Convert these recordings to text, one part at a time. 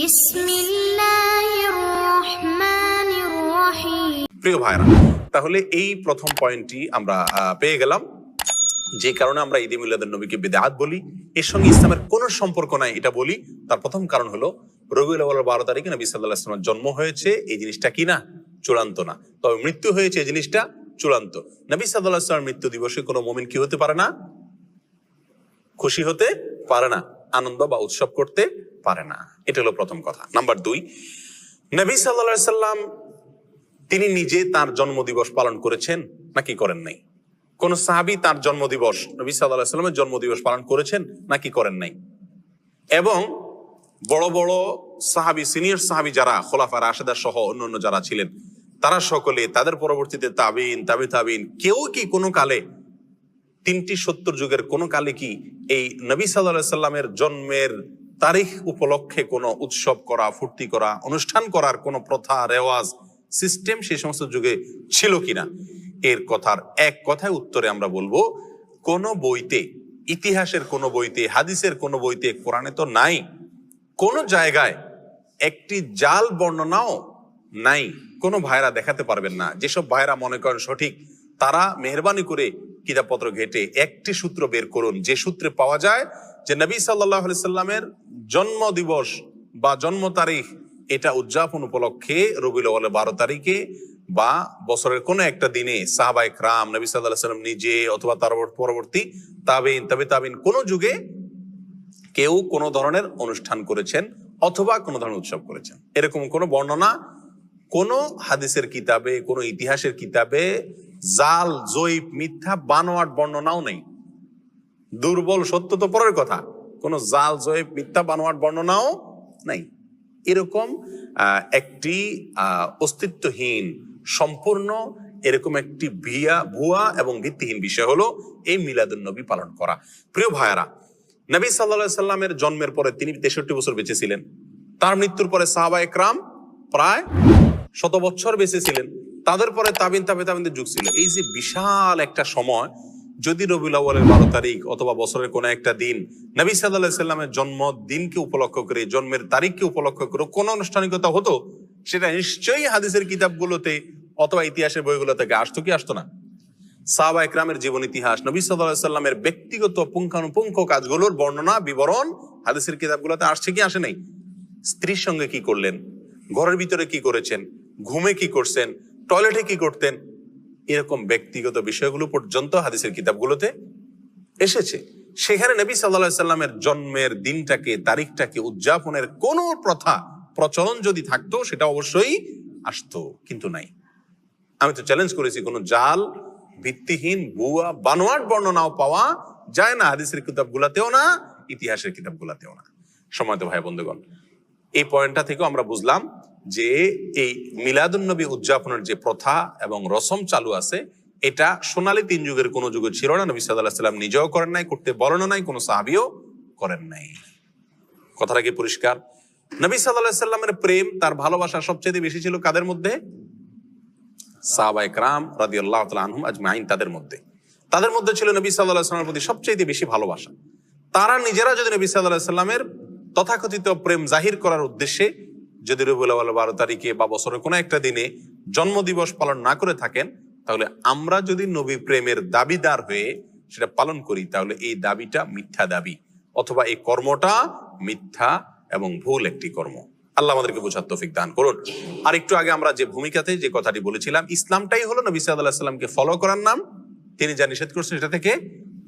বিসমিল্লাহির রহমানির রহিম। প্রিয় ভাইরা, তাহলে এই প্রথম পয়েন্টটি আমরা পেয়ে গেলাম, যে কারণে আমরা ঈদে মিলাদুন নবীকে বিদআত বলি, এর সঙ্গে ইসলামের কোনো সম্পর্ক নাই এটা বলি। তার প্রথম কারণ হলো রবিউল আউয়ালের 12 তারিখে নবী সাল্লাল্লাহু আলাইহি ওয়াসাল্লামের জন্ম হয়েছে, এই জিনিসটা কি না চূড়ান্ত না, তবে মৃত্যু হয়েছে এই জিনিসটা চূড়ান্ত। নবী সাল্লাল্লাহু আলাইহি ওয়াসাল্লামের মৃত্যু দিবসে কোনো মুমিন কি হতে পারে না? খুশি হতে পারে না, আনন্দ বা উৎসব করতে পারে না। এটা হলো প্রথম কথা। নাম্বার 2, নবী সাল্লাল্লাহু আলাইহি ওয়াসাল্লাম তিনি নিজে তার জন্মদিবস পালন করেছেন নাকি করেন নাই? কোন সাহাবী তার জন্মদিবস, নবী সাল্লাল্লাহু আলাইহি ওয়াসাল্লামের জন্মদিবস পালন করেছেন নাকি করেন নাই? এবং বড় বড় সাহাবী, সিনিয়র সাহাবী যারা খোলাফা রাশেদা সহ অন্যান্য যারা ছিলেন, তারা সকলে, তাদের পরবর্তীতে তাবিন, তাবিন, কেউ কি কোনো কালে 370 যুগের কোনো কালে কি এই নবী সাল্লাল্লাহু আলাইহি ওয়াসাল্লামের জন্মের তারিখ উপলক্ষে কোনো উৎসব করা, ফুর্তি করা, অনুষ্ঠান করার কোনো প্রথা, রেওয়াজ, সিস্টেম সেই সমস্ত যুগে ছিল কিনা? এর কথার এক কথায় উত্তরে আমরা বলবো, কোন বইতে, ইতিহাসের কোন বইতে, হাদিসের কোন বইতে, কোরআনে তো নাই, কোন জায়গায় একটি জাল বর্ণনাও নাই। কোন ভাইরা দেখাতে পারবেন না। যেসব ভাইরা মনে করেন সঠিক, তারা মেহরবানি করে কিতাবপত্র ঘেটে একটি সূত্র বের করুন, যে সূত্রে পাওয়া যায় যে নবী সাল্লাল্লাহু আলাইহি সাল্লামের জন্ম দিবস বা জন্ম তারিখ এটা উদযাপন উপলক্ষে রবিউল আউয়ালের 12 তারিখে বা বছরের কোনো একটা দিনে সাহাবায়ে কেরাম, নবী সাল্লাল্লাহু আলাইহি সাল্লাম নিজে অথবা তার পরবর্তী তাবিন কোন যুগে কেউ কোন ধরনের অনুষ্ঠান করেছেন অথবা কোন ধরনের উৎসব করেছেন, এরকম কোন বর্ণনা কোন হাদিসের কিতাবে, কোন ইতিহাসের কিতাবে জাল, জয়ীফ, মিথ্যা, বানোয়াট বর্ণনাও নেই। দুর্বল সত্য তো পরের কথা, কোন জাল, জয়ীফ, মিথ্যা, বানোয়াট বর্ণনাও নাই। এরকম একটি অস্তিত্বহীন, সম্পূর্ণ এরকম একটি ভুয়া এবং ভিত্তিহীন বিষয় হলো এই মিলাদুন নবী পালন করা। প্রিয় ভাইয়ারা, নবী সাল্লাল্লাহু আলাইহি সাল্লামের জন্মের পরে তিনি 63 বছর বেঁচে ছিলেন। তার মৃত্যুর পরে সাহাবায়ে কেরাম প্রায় 100 বছর বেঁচে ছিলেন। তাদের পরে তাবিনদের যুগ ছিল। এই যে বিশাল একটা সময়, যদি রবিউল আউয়ালের 12 তারিখ অথবা বছরের কোনো একটা দিন নবী সাল্লাল্লাহু আলাইহি সাল্লামের জন্মদিনকে উপলক্ষ করে, জন্মের তারিখকে উপলক্ষ করে কোনো আনুষ্ঠানিকতা হতো, সেটা নিশ্চয়ই হাদিসের কিতাবগুলোতে অথবা ইতিহাসের বইগুলো থেকে আসতো কি আসতো না? সাহাবায়ে কেরামের জীবন ইতিহাস, নবী সাল্লাল্লাহু আলাইহি সাল্লামের ব্যক্তিগত পুঙ্খানুপুঙ্খ কাজগুলোর বর্ণনা, বিবরণ হাদিসের কিতাবগুলোতে আসছে কি আসে নাই? স্ত্রীর সঙ্গে কি করলেন, ঘরের ভিতরে কি করেছেন, ঘুমে কি করছেন, টয়লেটে কি করতেন, এরকম ব্যক্তিগত বিষয়গুলো পর্যন্ত হাদিসের কিতাবগুলোতে এসেছে। সেখানে নবী সাল্লাল্লাহু আলাইহি সাল্লামের জন্মের দিনটাকে, তারিখটাকে উদযাপনের কোন প্রথা, প্রচলন যদি থাকতো, সেটা অবশ্যই আসতো, কিন্তু নাই। আমি তো চ্যালেঞ্জ করেছি, কোন জাল, ভিত্তিহীন, ভুয়া, বানোয়াট বর্ণনাও পাওয়া যায় না হাদিসের কিতাবগুলোতেও না, ইতিহাসের কিতাবগুলোতেও না। সম্মানিত ভাই বন্ধুগণ, এই পয়েন্টটা থেকেও আমরা বুঝলাম যে এই মিলাদুন নবী উদযাপনের যে প্রথা এবং রসম চালু আছে, এটা সোনালী 3 যুগের কোন যুগে ছিল না। নবী সাল্লাল্লাহু আলাইহি সাল্লাম নিজেও করেন নাই, করতে বলেন নাই, কোন সাহাবীও করেন নাই। কথাটা কি পরিষ্কার? নবী সাল্লাল্লাহু আলাইহি সাল্লামের প্রেম, তার ভালোবাসা সবচেয়ে বেশি ছিল কাদের মধ্যে? সাহাবায়ে কেরাম রাদিয়াল্লাহু তাআলা আনহুম আজমাইন, তাদের মধ্যে ছিল নবী সাল্লাল্লাহু আলাইহি সাল্লামের প্রতি সবচেয়ে বেশি ভালোবাসা। তারা নিজেরা যদি নবী সাল্লাল্লাহু আলাইহি সাল্লামের তথাকথিত প্রেম জাহির করার উদ্দেশ্যে যদি রবিউল আউয়াল 12 তারিখে বা বছরের কোনো একটা দিনে জন্মদিবস পালন না করে থাকেন, তাহলে আমরা যদি নবী প্রেমের দাবিদার হয়ে সেটা পালন করি, তাহলে এই দাবিটা মিথ্যা দাবি, অথবা এই কর্মটা মিথ্যা এবং ভুল একটি কর্ম। আল্লাহ আমাদেরকে বোঝার তৌফিক দান করুন। আর একটু আগে আমরা যে ভূমিকাতে যে কথাটি বলেছিলাম, ইসলামটাই হলো নবী সাল্লাল্লাহু আলাইহি সাল্লামকে ফলো করার নাম, তিনি যা নিষেধ করছেন সেটা থেকে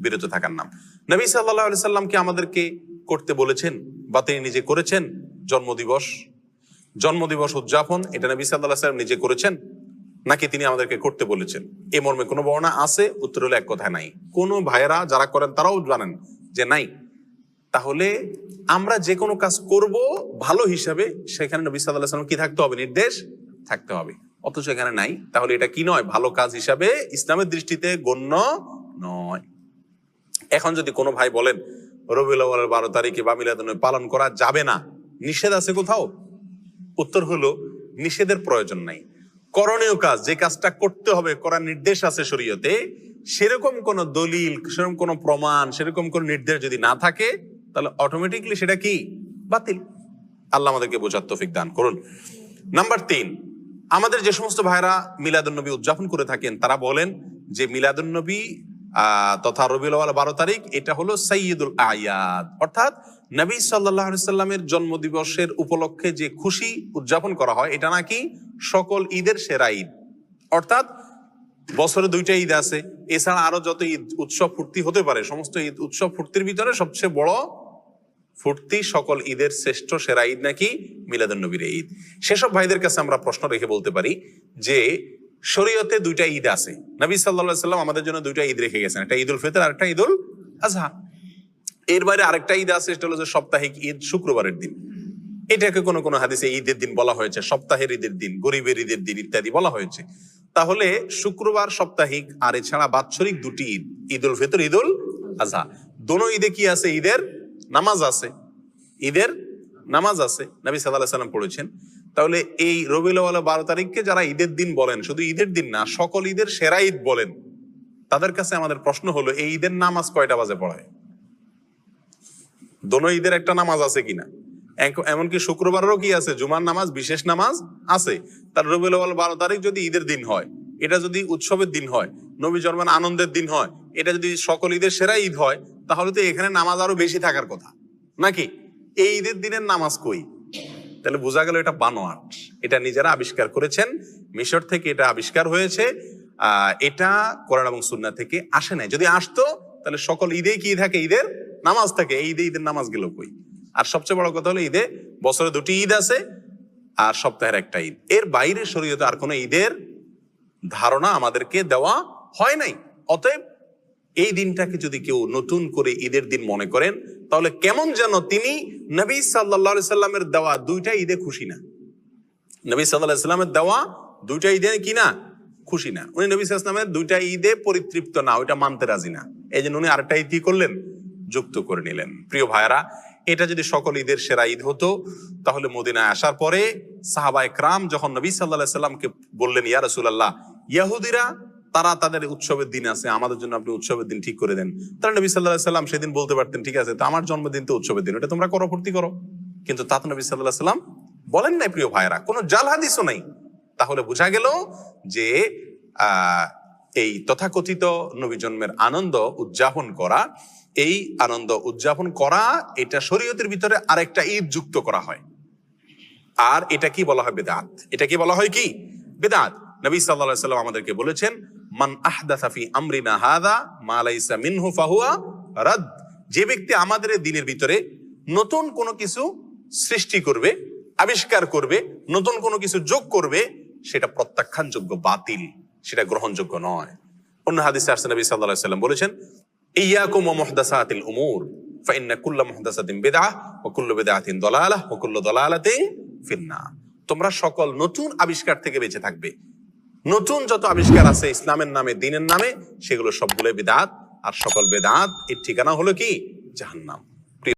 বিরত থাকার নাম। নবী সাল্লাল্লাহু আলাইহি সাল্লামকে আমাদেরকে করতে বলেছেন বা তিনি নিজে করেছেন জন্মদিবস উদযাপন, এটা নবী সাল্লাল্লাহু আলাইহি সাল্লাম নিজে করেছেন নাকি তিনি আমাদেরকে করতে বলেছেন? এই মর্মে কোনো বর্ণনা আছে? উত্তর হলো এক কথা, নাই। কোন ভাইয়েরা যারা করেন তারাও জানেন যে নাই। তাহলে আমরা যে কোনো কাজ করব ভালো হিসাবে, সেখানে নবী সাল্লাল্লাহু আলাইহি সাল্লাম কি থাকতে হবে? নির্দেশ থাকতে হবে। অথচ এখানে নাই, তাহলে এটা কি নয়? ভালো কাজ হিসাবে ইসলামের দৃষ্টিতে গণ্য নয়। এখন যদি কোনো ভাই বলেন রবিউল আউয়ালের 12 তারিখে বা মিলাদুন নবী পালন করা যাবে না, নিষেধ আছে কোথাও? উত্তর হলো নিষেধের প্রয়োজন নাই। করণীয় কাজ, যে কাজটা করতে হবে, করার নির্দেশ আছে শরীয়তে, সেরকম কোন দলিল, সেরকম কোন প্রমাণ, সেরকম কোন নির্দেশ যদি না থাকে, তাহলে অটোমেটিকলি সেটা কি? বাতিল। আল্লাহ আমাদেরকে বোঝার তৌফিক দান করুন। নাম্বার 3, আমাদের যে সমস্ত ভাইরা মিলাদুন্নবী উদযাপন করে থাকেন তারা বলেন যে মিলাদুন্নবী তথা রবিউল আউয়াল 12 তারিখ এটা হলো সাইয়্যিদুল আয়াদ, অর্থাৎ নবী সাল্লাল্লাহু আলাইহি সাল্লামের জন্মদিবসের উপলক্ষে যে খুশি উদযাপন করা হয় এটা নাকি সকল ঈদের সেরা ঈদ। অর্থাৎ বছরে 2টা ঈদ আছে, এছাড়া আরো যত ঈদ উৎসব ফুর্তি হতে পারে সমস্ত ঈদ উৎসব ফুর্তির ভিতরে সবচেয়ে বড় ফুর্তি সকল ঈদের শ্রেষ্ঠ সেরা ঈদ নাকি মিলাদুন্নবীর ঈদ। সেসব ভাইদের কাছে আমরা প্রশ্ন রেখে বলতে পারি যে শরীয়তে 2টা ঈদ আছে, নবী সাল্লাল্লাহু আলাইহি সাল্লাম আমাদের জন্য 2টা ঈদ রেখে গেছেন, একটা ঈদুল ফিতর আর একটা ঈদুল আজহা। এর বাইরে আরেকটা ঈদ আছে, সেটা হলো যে সাপ্তাহিক ঈদ শুক্রবারের দিন। এটাকে কোনো কোনো হাদিসে ঈদের দিন বলা হয়েছে, সপ্তাহের ঈদের দিন, গরিবের ঈদের দিন ইত্যাদি বলা হয়েছে। তাহলে শুক্রবার সাপ্তাহিক আর এছাড়া বাৎসরিক 2টি ঈদ, ঈদুল ফিতর ঈদুল আজহা, দোনো ঈদে কি আছে? ঈদের নামাজ আছে, ঈদের নামাজ আছে, নবী সাল্লাল্লাহু আলাইহি সাল্লাম পড়েছেন। তাহলে এই রবিউল আউয়াল 12 তারিখকে যারা ঈদের দিন বলেন, শুধু ঈদের দিন না সকল ঈদের সেরা ঈদ বলেন, তাদের কাছে আমাদের প্রশ্ন হলো এই ঈদের নামাজ কয়টা বাজে পড়ায়? দোনো ঈদের একটা নামাজ আছে কিনা? এমনকি শুক্রবারেরও কি আছে? জুমার নামাজ, বিশেষ নামাজ আছে। তার রবিউল আউয়াল 12 তারিখ যদি ঈদের দিন হয়, এটা যদি উৎসবের দিন হয়, নবী জন্মের আনন্দের দিন হয়, এটা যদি সকল ঈদের সেরা ঈদ হয়, তাহলে তো এখানে নামাজ আরো বেশি থাকার কথা নাকি? এই ঈদের দিনের নামাজ কই? তাহলে বোঝা গেল এটা বানোয়াট, এটা নিজেরা আবিষ্কার করেছেন, মিশর থেকে এটা আবিষ্কার হয়েছে, এটা কোরআন এবং সুন্নাহ থেকে আসে নাই। যদি আসতো তাহলে সকল ঈদে কি থাকে? ঈদের নামাজ থাকে। এই ঈদে ঈদের নামাজ গেল কই? আর সবচেয়ে বড় কথা হলো ঈদে বছরে 2টি ঈদ আছে আর সপ্তাহের একটা ঈদ। এর বাইরে শরীয়তে আর কোনো ঈদের ধারণা আমাদেরকে দেওয়া হয় নাই। অতএব এই দিনটাকে যদি কেউ নতুন করে ঈদের দিন মনে করেন, তাহলে কেমন যেন তিনি নবী সাল্লাল্লাহু আলাইহি সাল্লামের দেওয়া 2টা ঈদে খুশি না। নবী সাল্লাল্লাহু আলাইহি সাল্লামের দেওয়া 2টা ঈদে কি না? খুশি না। উনি নবী সাল্লাল্লাহু আলাইহি সাল্লামের 2টা ঈদে পরিতৃপ্ত না, ওইটা মানতে রাজি না। এই জন্য উনি আরেকটা ঈদ কি করলেন? যুক্ত করে নিলেন। প্রিয় ভাইরা, এটা যদি সকল ঈদের সেরা ঈদ হতো, তাহলে মদিনায় আসার পরে সাহাবায়ে কেরাম যখন নবী সাল্লাল্লাহু আলাইহি সাল্লামকে বললেন, ইয়া রাসূলুল্লাহ, ইহুদিরা তারা তাদের উৎসবের দিন আছে, আমাদের জন্য আপনি উৎসবের দিন ঠিক করে দেন। তারা নবী সাল্লাল্লাহু আলাইহি সাল্লাম সেদিন বলতে পারতেন, ঠিক আছে, তো আমার জন্মদিন তো উৎসবের দিন, এটা তোমরা করো, ফুর্তি করো। কিন্তু তা তো নবী সাল্লাল্লাহু আলাইহি সাল্লাম বলেন নাই। প্রিয় ভাইরা, কোনো জাল হাদিসও নাই। তাহলে বোঝা গেল যে এই তথাকথিত নবী জন্মের আনন্দ উদযাপন করা, এই আনন্দ উদযাপন করা, এটা শরীয়তের ভিতরে আরেকটা ঈদ যুক্ত করা হয়। আর এটা কি বলা হয়? বিদআত। এটা কি বলা হয়? কি? বিদআত। নবী সাল্লাল্লাহু আলাইহি সাল্লাম আমাদেরকে বলেছেন, মান আহদাসা ফি আমরিনা হাযা মা লাইসা মিনহু ফাহুয়া রাদ। যে ব্যক্তি আমাদের দ্বীনের ভিতরে নতুন কোনো কিছু সৃষ্টি করবে, আবিষ্কার করবে, নতুন কোনো কিছু যোগ করবে, সেটা প্রত্যাখ্যানযোগ্য, বাতিল, সেটা গ্রহণযোগ্য নয়। অন্য হাদিসে আসছে নবী সাল্লাল্লাহু আলাইহি সাল্লাম বলেছেন, ইয়াকুম ওয়া মুহদাসাতিল উমুর ফাইন্না কুল্লা মুহদাসাতিন বিদআহ ওয়া কুল্লু বিদআতিন দালালাহ ওয়া কুল্লু দালালাতিন ফিন্নার। তোমরা সকল নতুন আবিষ্কার থেকে বেঁচে থাকবে। নতুন যত আবিষ্কার আছে ইসলামের নামে, দ্বীনের নামে, সেগুলো সবগুলো বিদআত, আর সকল বিদআত এর ঠিকানা হলো কি? জাহান্নাম।